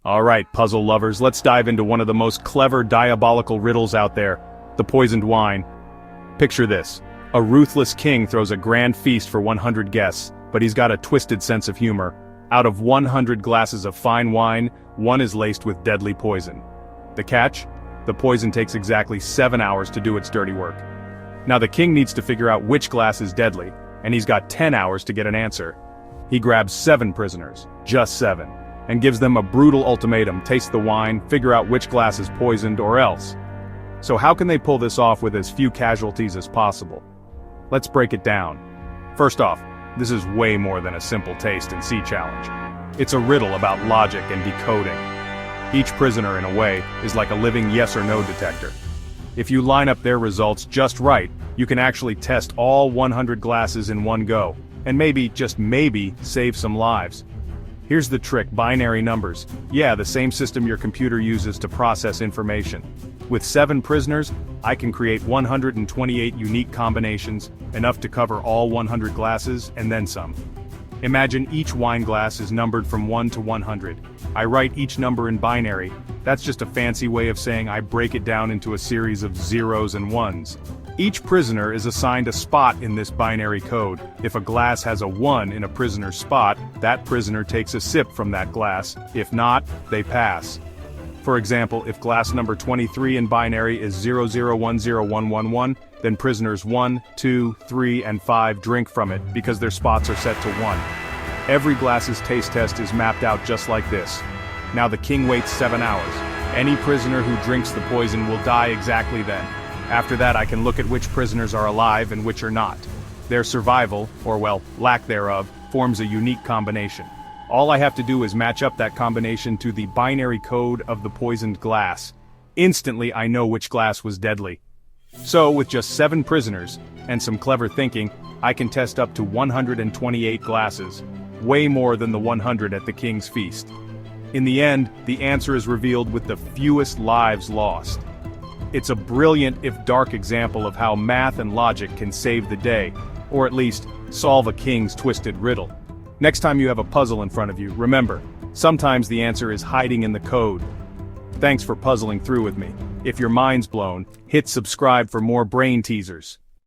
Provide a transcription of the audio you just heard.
Alright, puzzle lovers, let's dive into one of the most clever diabolical riddles out there, the poisoned wine. Picture this. A ruthless king throws a grand feast for 100 guests, but he's got a twisted sense of humor. Out of 100 glasses of fine wine, one is laced with deadly poison. The catch? The poison takes exactly 7 hours to do its dirty work. Now the king needs to figure out which glass is deadly, and he's got 10 hours to get an answer. He grabs 7 prisoners, just 7, and gives them a brutal ultimatum: taste the wine, figure out which glass is poisoned, or else. So how can they pull this off with as few casualties as possible? Let's break it down. First off, this is way more than a simple taste and see challenge. It's a riddle about logic and decoding. Each prisoner, in a way, is like a living yes or no detector. If you line up their results just right, you can actually test all 100 glasses in one go, and maybe, just maybe, save some lives. Here's the trick: binary numbers. Yeah, the same system your computer uses to process information. With 7 prisoners, I can create 128 unique combinations, enough to cover all 100 glasses, and then some. Imagine each wine glass is numbered from 1 to 100. I write each number in binary. That's just a fancy way of saying I break it down into a series of zeros and ones. Each prisoner is assigned a spot in this binary code. If a glass has a 1 in a prisoner's spot, that prisoner takes a sip from that glass. If not, they pass. For example, if glass number 23 in binary is 0010111, then prisoners 1, 2, 3, and 5 drink from it because their spots are set to 1. Every glass's taste test is mapped out just like this. Now the king waits 7 hours. Any prisoner who drinks the poison will die exactly then. After that, I can look at which prisoners are alive and which are not. Their survival, or well, lack thereof, forms a unique combination. All I have to do is match up that combination to the binary code of the poisoned glass. Instantly I know which glass was deadly. So, with just 7 prisoners, and some clever thinking, I can test up to 128 glasses. Way more than the 100 at the king's feast. In the end, the answer is revealed with the fewest lives lost. It's a brilliant, if dark, example of how math and logic can save the day, or at least, solve a king's twisted riddle. Next time you have a puzzle in front of you, remember, sometimes the answer is hiding in the code. Thanks for puzzling through with me. If your mind's blown, hit subscribe for more brain teasers.